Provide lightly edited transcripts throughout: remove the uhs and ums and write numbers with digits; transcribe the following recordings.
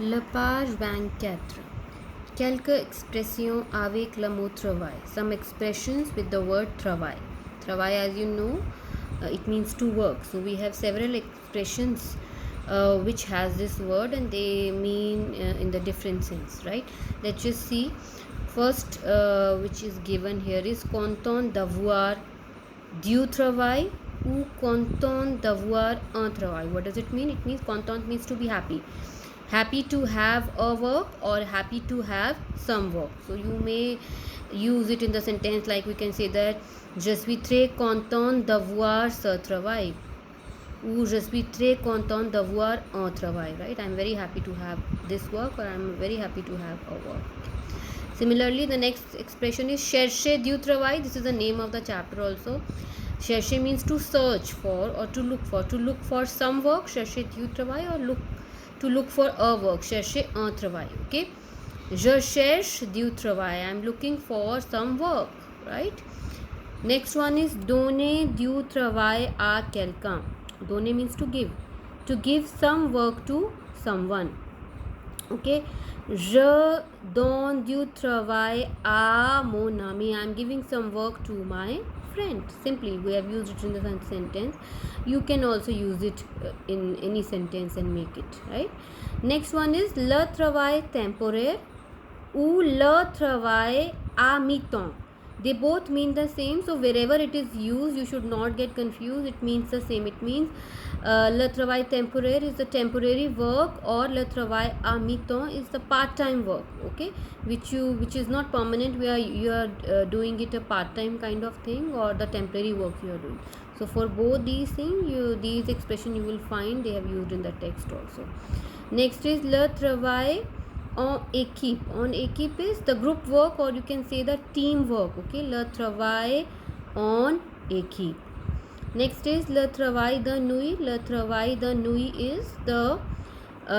Le page 24. Quelques expressions avec le mot travail. Some expressions with the word travail. Travail, as you know, it means to work. So we have several expressions which has this word and they mean in the different sense, right? Let's just see. First, which is given here is content d'avoir du travail ou content d'avoir un travail. What does it mean? It means content means to be happy. Happy to have a work or happy to have some work. So you may use it in the sentence like we can say that je suis très content d'avoir ce travail ou je suis très content d'avoir un travail, right? I'm very happy to have this work or I'm very happy to have a work. Similarly, the next expression is chercher du travail. This is the name of the chapter also. Chercher means to search for or to look for. To look for some work, chercher du travail, or to look for a work, chercher un travail. Okay. Je cherche du travail. I am looking for some work, right? Next one is donner du travail à quelqu'un. Donner means to give. To give some work to someone. Okay. Je donne du travail à mon ami. I am giving some work to my friend. Simply, we have used it in the sentence. You can also use it in any sentence and make it, right? Next one is le travail temporaire ou le travail à mi-temps. They both mean the same, so wherever it is used you should not get confused. It means the same. It means le travail temporaire is the temporary work or le travail à mi-temps is the part-time work, okay, which is not permanent, where you are doing it a part-time kind of thing, or the temporary work you are doing. So for both these things, these expression you will find they have used in the text also. Next is le travail en équipe. En équipe is the group work, or you can say the team work. Okay, le travail en équipe. Next is le travail de nuit. Le travail de nuit is the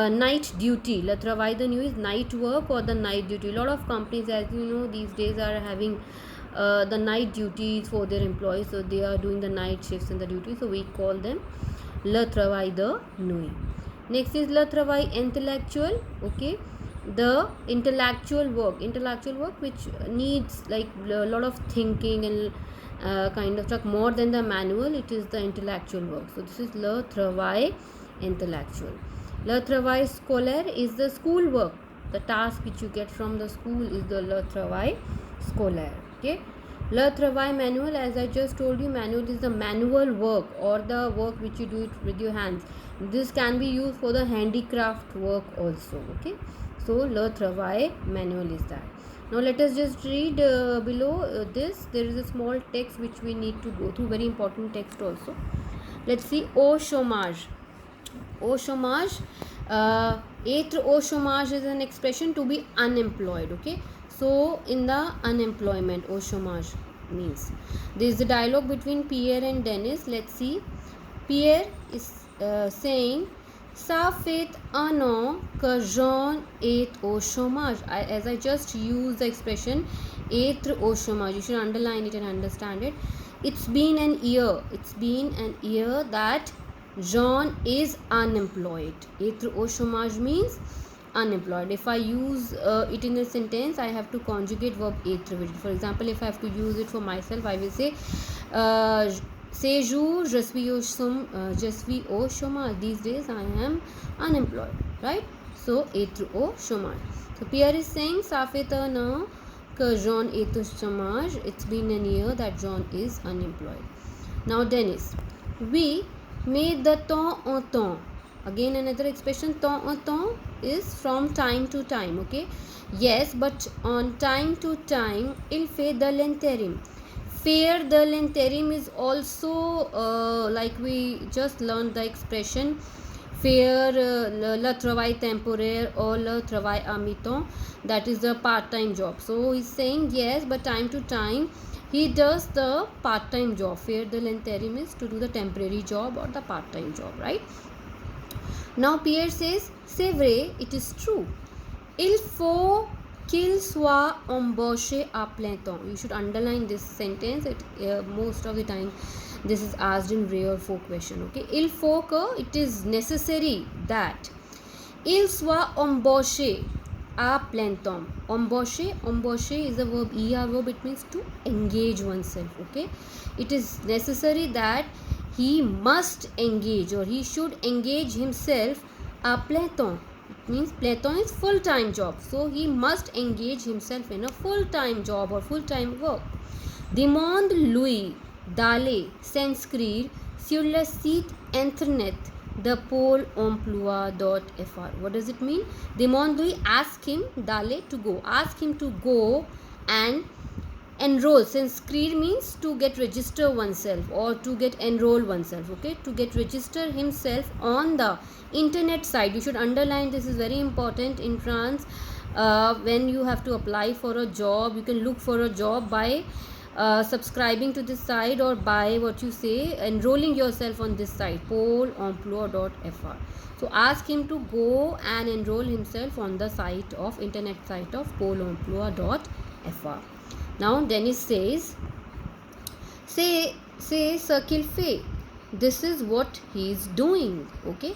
night duty. Le travail de nuit is night work or the night duty. A lot of companies, as you know, these days are having the night duties for their employees, so they are doing the night shifts in the duty, so we call them le travail de nuit. Next is le travail intellectual. Okay, the intellectual work which needs like a lot of thinking and kind of like more than the manual, it is the intellectual work. So this is le travail intellectual. Le travail scolaire is the school work. The task which you get from the school is the le travail scolaire. Okay. Le travail manual, as I just told you, manual is the manual work or the work which you do it with your hands. This can be used for the handicraft work also. Okay. So le travail manual is that. Now let us just read below this. There is a small text which we need to go through. Very important text also. Let's see. Au chômage. Au chômage. Être au chômage is an expression to be unemployed. Okay. So in the unemployment, au chômage means. There is a dialogue between Pierre and Dennis. Let's see. Pierre is saying, ça fait un an que Jean est au chômage. As I just used the expression être au chômage, you should underline it and understand it. It's been an year. It's been an year that Jean is unemployed. Être au chômage means unemployed. If I use it in a sentence, I have to conjugate verb être with it. For example, if I have to use it for myself, I will say ces jours je suis au chômage. These days I am unemployed, right? So être au chômage. So Pierre is saying ça fait un an que John est au chômage. It's been a year that John is unemployed. Now Dennis, oui, mais de temps en temps. Again another expression, temps en temps is from time to time. Okay, yes, but on time to time il fait de l'intérim. Faire de l'intérim is also like we just learned the expression faire le travail temporaire or le travail à mi-temps, that is the part-time job. So he's saying yes, but time to time he does the part-time job. Faire de l'intérim is to do the temporary job or the part-time job, right? Now Pierre says, c'est vrai, it is true. Il faut qu'il soit embauché à plein temps. You should underline this sentence. Most of the time this is asked in rare for question. Okay, il faut que, it is necessary that Il soit embauché à plein temps. Embaucher is a verb, er verb. It means to engage oneself. Okay, it is necessary that he must engage or he should engage himself à plein temps. It means plein temps is full time job. So he must engage himself in a full time job or full time work. Demande-lui d'aller s'inscrire sur le site internet de Pôle emploi.fr. What does it mean? Demande-lui, ask him, d'aller, to go. Ask him to go and enroll. S'inscrire means to get register oneself or to get enroll oneself. Okay, to get register himself on the internet site. You should underline, this is very important in France. When you have to apply for a job, you can look for a job by subscribing to this site or by what you say enrolling yourself on this site, Pôle emploi.fr. So ask him to go and enroll himself on the site of internet site of Pôle emploi.fr. Now Dennis says, say ce qu'il fait. This is what he is doing. Okay.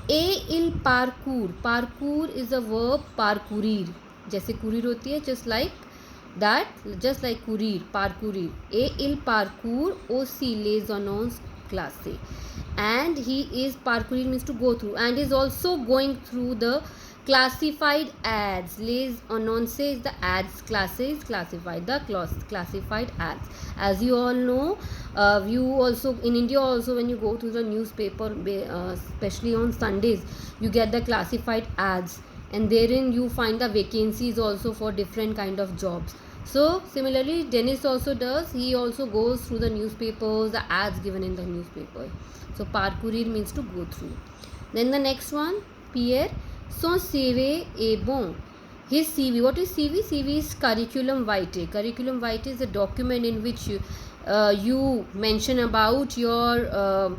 Et il parcourt. Parcours is a verb, parcourir. जैसे courir होती है, just like that, just like courir, parcourir. Et il parcourt aussi les annonces classées. And he is parcourir means to go through, and is also going through the classified ads. Les annonces is the ads, classes classified, the classified ads. As you all know, you also in India also, when you go to the newspaper, especially on Sundays, you get the classified ads, and therein you find the vacancies also for different kind of jobs. So similarly Dennis also does, he also goes through the newspapers, the ads given in the newspaper. So parcourir means to go through. Then the next one, Pierre, son CV est bon. His CV, what is CV? CV is curriculum vitae. Curriculum vitae is a document in which you mention about your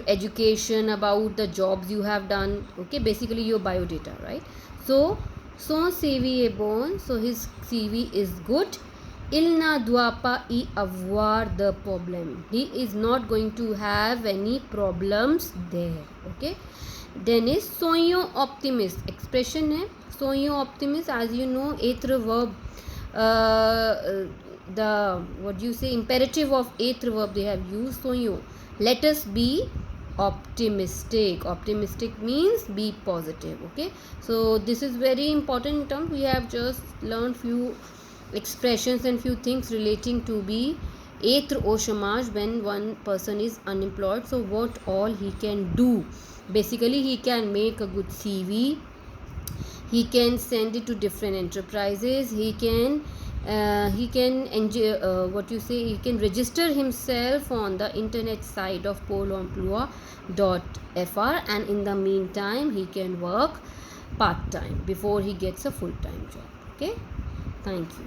education, about the jobs you have done. Okay, basically your biodata, right? So son CV est bon. So his CV is good. Il ne doit pas y avoir de problème. He is not going to have any problems there. Okay. Dennis, soyons optimist. Expression है soyons optimist. As you know, être verb, the what do you say, imperative of être verb they have used, soyons. Let us be optimistic. Optimistic means be positive. Okay, so this is very important term. We have just learned few expressions and few things relating to be être au chômage when one person is unemployed. So what all he can do? Basically he can make a good CV, he can send it to different enterprises, he can enjoy, what you say, he can register himself on the internet site of Pôle emploi.fr, and in the meantime he can work part time before he gets a full time job. Okay, thank you.